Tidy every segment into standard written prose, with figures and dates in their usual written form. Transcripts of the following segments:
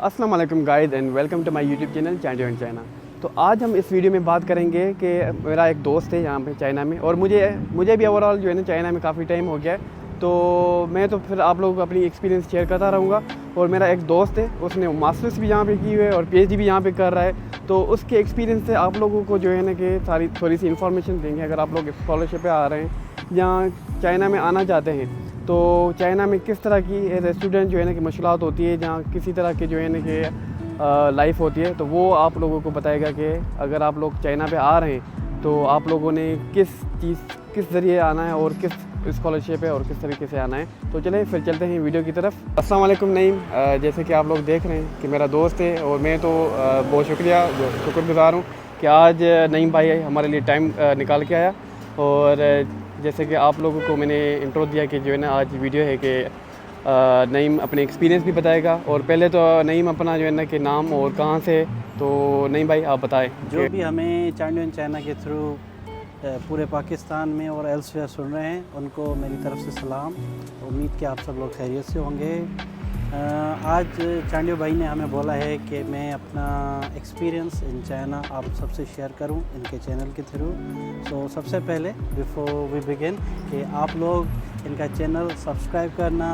अस्सलाम वालेकुम guys and welcome to my YouTube channel China and China. तो आज हम इस वीडियो में बात करेंगे कि मेरा एक दोस्त है यहाँ पे चाइना में, और मुझे भी ओवरऑल जो है ना चाइना में काफ़ी टाइम हो गया है। तो मैं तो फिर आप लोगों को अपनी एक्सपीरियंस शेयर करता रहूँगा। और मेरा एक दोस्त है, उसने मास्टर्स भी यहाँ पे की हुई है और पीएचडी भी यहाँ पे कर रहा है। तो उसके एक्सपीरियंस से आप लोगों को जो है ना कि थोड़ी सी इन्फॉर्मेशन देंगे। अगर आप लोग स्कॉलरशिप पे आ रहे हैं या चाइना में आना चाहते हैं, तो चाइना में किस तरह की एज ए स्टूडेंट जो है ना कि मुश्किलात होती है, जहाँ किसी तरह की जो है ना कि लाइफ होती है, तो वो आप लोगों को बताएगा कि अगर आप लोग चाइना पे आ रहे हैं तो आप लोगों ने किस ज़रिए आना है और किस स्कॉलरशिप है और किस तरीके से आना है। तो चलें फिर चलते हैं वीडियो की तरफ। अस्सलाम वालेकुम नईम, जैसे कि आप लोग देख रहे हैं कि मेरा दोस्त है, और मैं तो बहुत शुक्रगुज़ार हूँ कि आज नईम भाई हमारे लिए टाइम निकाल के आया। और जैसे कि आप लोगों को मैंने इंट्रो दिया कि जो है ना आज वीडियो है कि नईम अपने एक्सपीरियंस भी बताएगा। और पहले तो नईम अपना जो है ना कि नाम और कहाँ से, तो नईम भाई आप बताएं। जो भी हमें चाइना एंड चाइना के थ्रू पूरे पाकिस्तान में और एल्सवेयर सुन रहे हैं, उनको मेरी तरफ से सलाम। उम्मीद कि आप सब लोग खैरियत से होंगे। आज चांडियो भाई ने हमें बोला है कि मैं अपना एक्सपीरियंस इन चाइना आप सबसे शेयर करूं इनके चैनल के थ्रू। सो सबसे पहले बिफोर वी बिगिन कि आप लोग इनका चैनल सब्सक्राइब करना,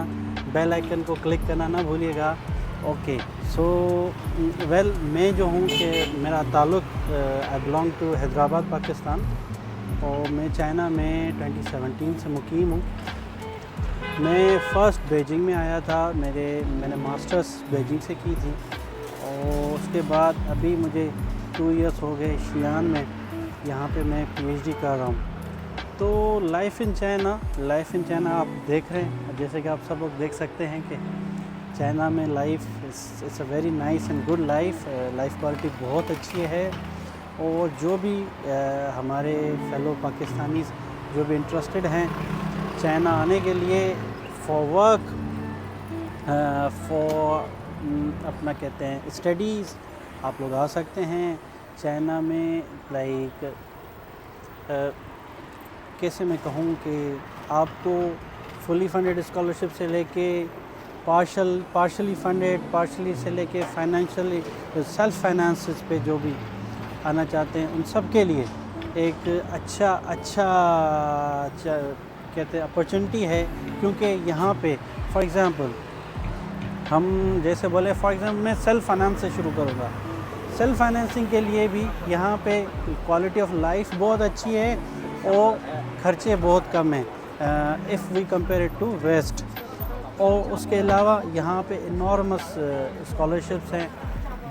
बेल आइकन को क्लिक करना ना भूलिएगा। ओके, सो वेल मैं जो हूँ कि मेरा ताल्लुक़ I belong to Hyderabad Pakistan, और मैं चाइना में 2017 से मुकीम हूँ। मैं फ़र्स्ट बीजिंग में आया था, मैंने मास्टर्स बीजिंग से की थी, और उसके बाद अभी मुझे 2 इयर्स हो गए शियान में, यहाँ पे मैं पीएचडी कर रहा हूँ। तो लाइफ़ इन चाइना आप देख रहे हैं, जैसे कि आप सब लोग देख सकते हैं कि चाइना में life it's a very nice and good life quality बहुत अच्छी है। और जो भी हमारे फेलो पाकिस्तानीज़ जो भी इंटरेस्टेड हैं चाइना आने के लिए फॉर वर्क, अपना कहते हैं स्टडीज़, आप लोग आ सकते हैं चाइना में। लाइक कैसे मैं कहूँ कि आपको फुली फंडेड स्कॉलरशिप से लेके पार्शली फंडेड, पार्शली से लेके फाइनेंशियली सेल्फ फाइनेंसेस पे जो भी आना चाहते हैं उन सब के लिए एक अच्छा कहते हैं अपॉर्चुनिटी है। क्योंकि यहाँ पे फॉर एग्ज़ाम्पल हम जैसे बोले, फॉर एग्ज़ाम्पल मैं सेल्फ़ फाइनेंस से शुरू करूँगा। सेल्फ़ फाइनेंसिंग के लिए भी यहाँ पे क्वालिटी ऑफ लाइफ बहुत अच्छी है और खर्चे बहुत कम हैं if we compare it to west. और उसके अलावा यहाँ पे इनॉर्मस स्कॉलरशिप्स हैं,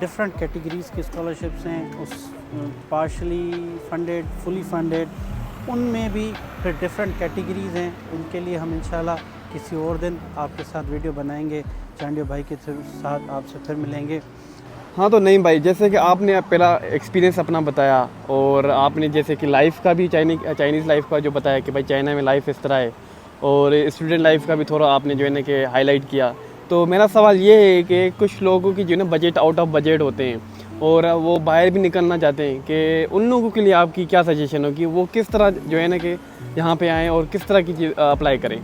डिफरेंट कैटेगरीज़ की स्कॉलरशिप्स हैं, उस पार्शली फंडेड, फुली फंडेड, उनमें भी फिर डिफरेंट कैटेगरीज़ हैं। उनके लिए हम इंशाल्लाह किसी और दिन आपके साथ वीडियो बनाएंगे। चांडियो भाई के साथ आपसे फिर मिलेंगे। हाँ, तो नहीं भाई, जैसे कि आपने पहला एक्सपीरियंस अपना बताया, और आपने जैसे कि लाइफ का भी चाइनीज़ लाइफ का जो बताया कि भाई चाइना में लाइफ इस तरह है, और स्टूडेंट लाइफ का भी थोड़ा आपने जो है ना कि हाईलाइट किया। तो मेरा सवाल ये है कि कुछ लोगों की जो है ना बजट आउट ऑफ बजट होते हैं और वो बाहर भी निकलना चाहते हैं, कि उन लोगों के लिए आपकी क्या सजेशन हो कि वो किस तरह जो है ना कि यहाँ पे आएँ और किस तरह की चीज़ अप्लाई करें।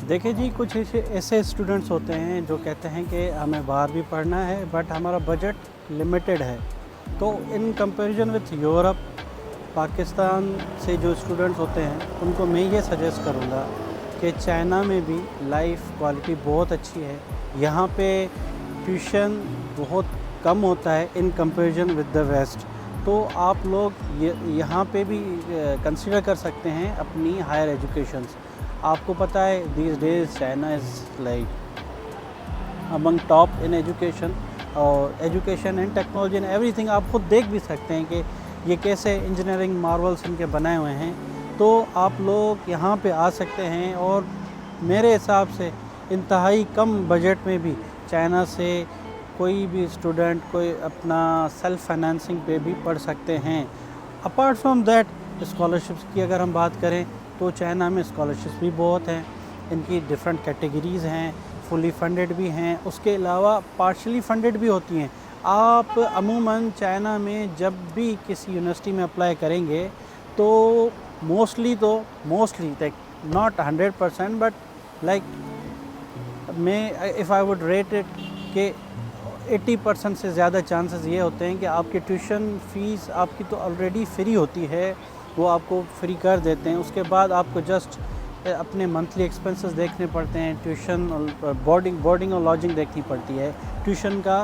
देखिए जी, कुछ ऐसे स्टूडेंट्स होते हैं जो कहते हैं कि हमें बाहर भी पढ़ना है बट हमारा बजट लिमिटेड है। तो in comparison with Europe, Pakistan से जो स्टूडेंट्स होते हैं उनको मैं ये सजेस्ट करूँगा कि चाइना में भी लाइफ क्वालिटी बहुत अच्छी है। यहाँ पे ट्यूशन बहुत कम होता है in comparison with the west. तो आप लोग यहाँ पे भी कंसिडर कर सकते हैं अपनी हायर एजुकेशंस। आपको पता है these days China is like among top in education, और education and technology and everything. आप खुद देख भी सकते हैं कि ये कैसे इंजीनियरिंग मार्वल्स इनके बनाए हुए हैं। तो आप लोग यहाँ पे आ सकते हैं, और मेरे हिसाब से इंतहाई कम बजट में भी चाइना से कोई भी स्टूडेंट कोई अपना सेल्फ़ फाइनेंसिंग पे भी पढ़ सकते हैं। अपार्ट फ्रॉम दैट, स्कॉलरशिप्स की अगर हम बात करें तो चाइना में स्कॉलरशिप्स भी बहुत हैं। इनकी डिफरेंट कैटेगरीज़ हैं, फुली फंडेड भी हैं, उसके अलावा पार्शली फंडेड भी होती हैं। आप अमूमन चाइना में जब भी किसी यूनिवर्सिटी में अप्लाई करेंगे तो mostly like not 100% but like मैं if I would rate it कि 80% से ज़्यादा चांसेस ये होते हैं कि आपकी ट्यूशन फ़ीस आपकी तो ऑलरेडी फ्री होती है, वो आपको फ्री कर देते हैं। उसके बाद आपको जस्ट अपने मंथली एक्सपेंसेस देखने पड़ते हैं, ट्यूशन और बोर्डिंग और लॉजिंग देखनी पड़ती है। ट्यूशन का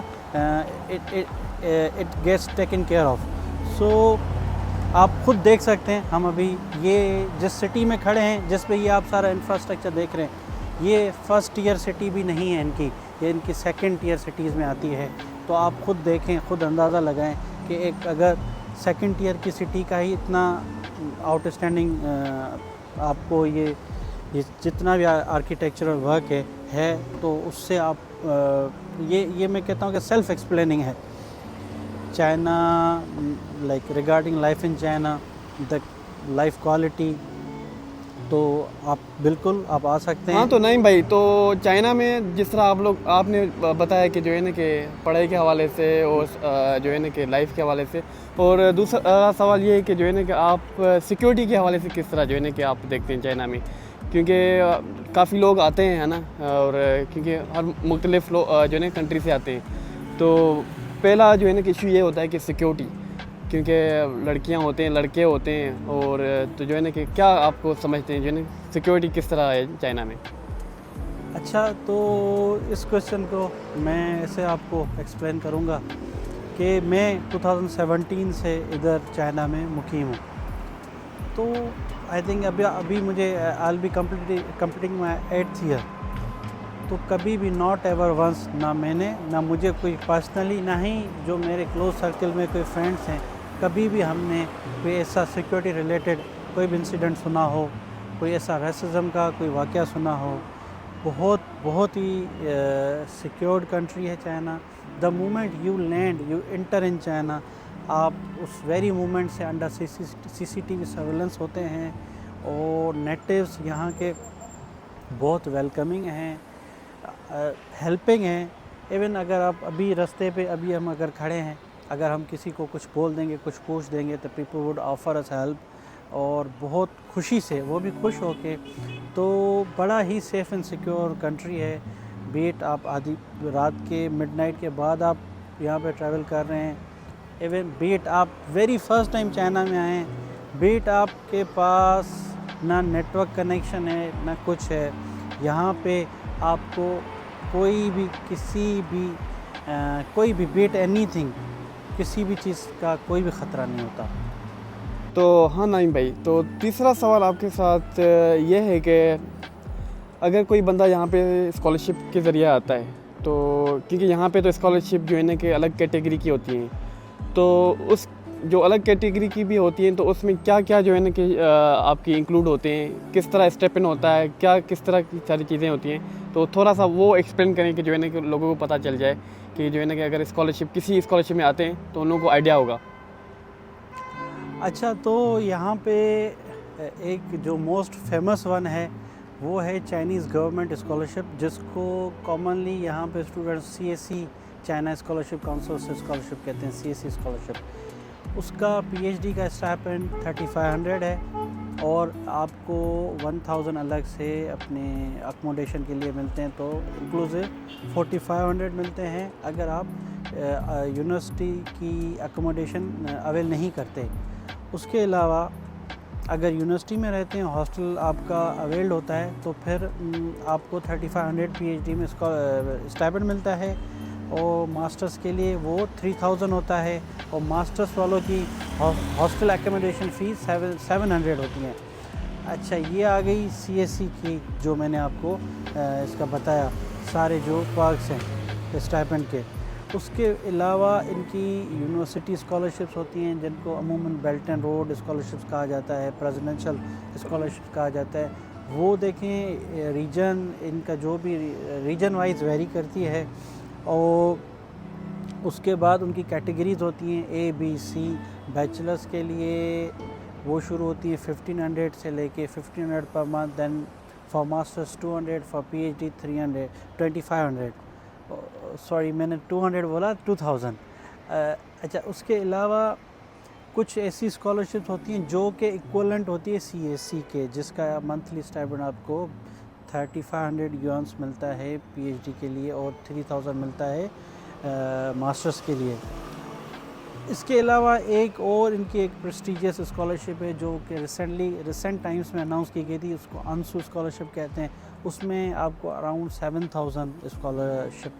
it gets taken care of. So आप खुद देख सकते हैं, हम अभी ये जिस सिटी में खड़े हैं, जिस पे ये आप सारा इंफ्रास्ट्रक्चर देख रहे हैं, ये फर्स्ट ईयर सिटी भी नहीं है इनकी, ये इनकी सेकंड टीयर सिटीज़ में आती है। तो आप खुद देखें, खुद अंदाज़ा लगाएं कि एक अगर सेकंड टीयर की सिटी का ही इतना आउटस्टैंडिंग आपको ये जितना भी आर्किटेक्चरल वर्क है तो उससे आप ये मैं कहता हूँ कि सेल्फ एक्सप्लेनिंग है। China, like regarding life in China, the life quality, तो आप बिल्कुल आप आ सकते हैं। हाँ तो नहीं भाई, तो चाइना में जिस तरह आपने बताया कि जो है ना कि पढ़ाई के हवाले से और जो है ना कि लाइफ के हवाले से, और दूसरा सवाल ये है कि जो है ना कि आप सिक्योरिटी के हवाले से किस तरह जो है ना कि आप देखते हैं चाइना में, क्योंकि काफ़ी लोग आते हैं, है ना, और क्योंकि हर मुख्तलिफ जो है ना कंट्री से आते हैं, तो पहला जो है ना कि इशू ये होता है कि सिक्योरिटी, क्योंकि लड़कियां होते हैं, लड़के होते हैं, और तो जो है ना कि क्या आपको समझते हैं जो है ना सिक्योरिटी किस तरह है चाइना में? अच्छा, तो इस क्वेश्चन को मैं ऐसे आपको एक्सप्लेन करूँगा कि मैं 2017 से इधर चाइना में मुकीम हूँ। तो आई थिंक अभी मुझे I will be completing my 8th year. तो कभी भी नॉट एवर वंस, ना मैंने, ना मुझे कोई पर्सनली, ना ही जो मेरे क्लोज सर्कल में कोई फ्रेंड्स हैं, कभी भी हमने कोई ऐसा सिक्योरिटी रिलेटेड कोई भी इंसिडेंट सुना हो, कोई ऐसा रेसिज्म का कोई वाक़या सुना हो। बहुत ही सिक्योर्ड कंट्री है China. The moment you land, you inter in China, आप उस वेरी मोमेंट से अंडर CCTV सर्वेलेंस होते हैं, और नेटिव्स यहाँ के बहुत वेलकमिंग हैं, हेल्पिंग हैं। इवन अगर आप अभी रास्ते पे अभी हम अगर खड़े हैं, अगर हम किसी को कुछ बोल देंगे, कुछ पूछ देंगे, तो people would offer us help, और बहुत खुशी से, वो भी खुश होके। तो बड़ा ही सेफ़ एंड सिक्योर कंट्री है। बीट आप आधी रात के मिडनाइट के बाद आप यहाँ पे ट्रैवल कर रहे हैं, इवन बीट आप वेरी फर्स्ट टाइम चाइना में आए हैं, बीट आपके पास ना नेटवर्क कनेक्शन है ना कुछ है, यहाँ पे आपको कोई भी कोई भी बीट एनीथिंग, किसी भी चीज़ का कोई भी ख़तरा नहीं होता। तो हाँ नईम भाई, तो तीसरा सवाल आपके साथ ये है कि अगर कोई बंदा यहाँ पे स्कॉलरशिप के ज़रिए आता है, तो क्योंकि यहाँ पे तो स्कॉलरशिप जो है ना कि अलग कैटेगरी की होती हैं, तो उस जो अलग कैटेगरी की भी होती हैं, तो उसमें क्या क्या जो है ना कि आपकी इंक्लूड होते हैं, किस तरह स्टेप इन होता है, क्या किस तरह की सारी चीज़ें होती हैं, तो थोड़ा सा वो एक्सप्लेन करें कि जो है ना कि लोगों को पता चल जाए कि जो है ना कि अगर किसी स्कॉलरशिप में आते हैं तो उन लोगों को आइडिया होगा। अच्छा, तो यहाँ पे एक जो मोस्ट फेमस वन है वो है चाइनीज़ गवर्नमेंट स्कॉलरशिप, जिसको कॉमनली यहाँ पे students CSC, China scholarship council से स्कॉलरशिप कहते हैं, CSC स्कॉलरशिप। उसका PhD का स्टाइपेंड 3500 है, और आपको 1000 अलग से अपने अकोमोडेशन के लिए मिलते हैं, तो इंक्लूसिव 4500 मिलते हैं अगर आप यूनिवर्सिटी की अकोमोडेशन अवेल नहीं करते। उसके अलावा अगर यूनिवर्सिटी में रहते हैं, हॉस्टल आपका अवेल्ड होता है, तो फिर आपको 3500 PhD में स्टाइपेंड मिलता है, और मास्टर्स के लिए वो 3000 होता है, और मास्टर्स वालों की हॉस्टल एकोमोडेशन फ़ीस 700 होती हैं। अच्छा, ये आ गई CSC की, जो मैंने आपको इसका बताया, सारे जो पर्क्स हैं स्टाइपेंड के। उसके अलावा इनकी यूनिवर्सिटी स्कॉलरशिप्स होती हैं, जिनको अमूमन बेल्ट एंड रोड स्कॉलरशिप्स कहा जाता है, प्रेसिडेंशियल स्कॉलरशिप कहा जाता है। वो देखें रीजन, इनका जो भी रीजन वाइज वेरी करती है, और उसके बाद उनकी कैटेगरीज़ होती हैं A, B, C। बैचलर्स के लिए वो शुरू होती है 1500 से लेके 1500 पर month, than for masters 200, for PhD 300, 2500, sorry मैंने 200 बोला, 2000। अच्छा, उसके अलावा कुछ ऐसी स्कॉलरशिप्स होती हैं जो कि इक्वलेंट होती है CSC के, जिसका मंथली स्टाइपेंड आपको 3500 युआन्स मिलता है PhD के लिए, और 3000 मिलता है मास्टर्स के लिए। इसके अलावा एक और इनकी एक प्रेस्टीजियस स्कॉलरशिप है जो कि रिसेंट टाइम्स में अनाउंस की गई थी, उसको अंशु स्कॉलरशिप कहते हैं। उसमें आपको अराउंड 7000 स्कॉलरशिप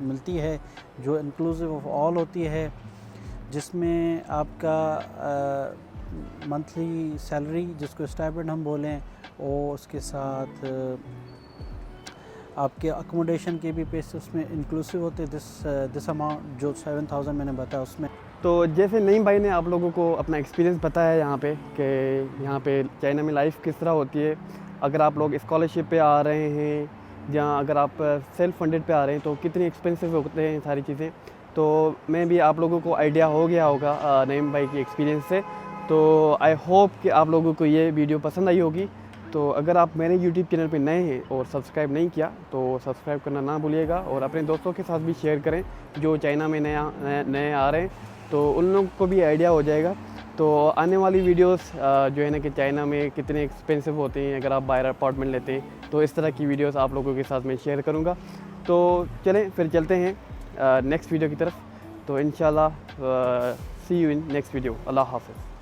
मिलती है जो इंक्लूसिव ऑफ ऑल होती है, जिसमें आपका मंथली सैलरी जिसको स्टाइपेंड हम बोलें, और उसके साथ आपके अकोमोडेशन के भी पैसे उसमें इंक्लूसिव होते हैं। दिस अमाउंट जो 7000 मैंने बताया उसमें। तो जैसे नईम भाई ने आप लोगों को अपना एक्सपीरियंस बताया यहाँ पे कि यहाँ पे चाइना में लाइफ किस तरह होती है, अगर आप लोग स्कॉलरशिप पे आ रहे हैं या अगर आप सेल्फ फंडेड पे आ रहे हैं तो कितनी एक्सपेंसिव होते हैं सारी चीज़ें। तो मैं भी आप लोगों को आइडिया हो गया होगा नईम भाई की एक्सपीरियंस से। तो आई होप कि आप लोगों को ये वीडियो पसंद आई होगी। तो अगर आप मेरे YouTube चैनल पे नए हैं और सब्सक्राइब नहीं किया तो सब्सक्राइब करना ना भूलिएगा, और अपने दोस्तों के साथ भी शेयर करें जो चाइना में नए आ रहे हैं, तो उन लोगों को भी आइडिया हो जाएगा। तो आने वाली वीडियोस जो है ना कि चाइना में कितने एक्सपेंसिव होते हैं अगर आप बाहर अपार्टमेंट लेते हैं, तो इस तरह की वीडियोस आप लोगों के साथ मैं शेयर करूँगा। तो चलें फिर चलते हैं नेक्स्ट वीडियो की तरफ। तो इंशाल्लाह सी यू इन नेक्स्ट वीडियो। अल्लाह हाफ़िज़।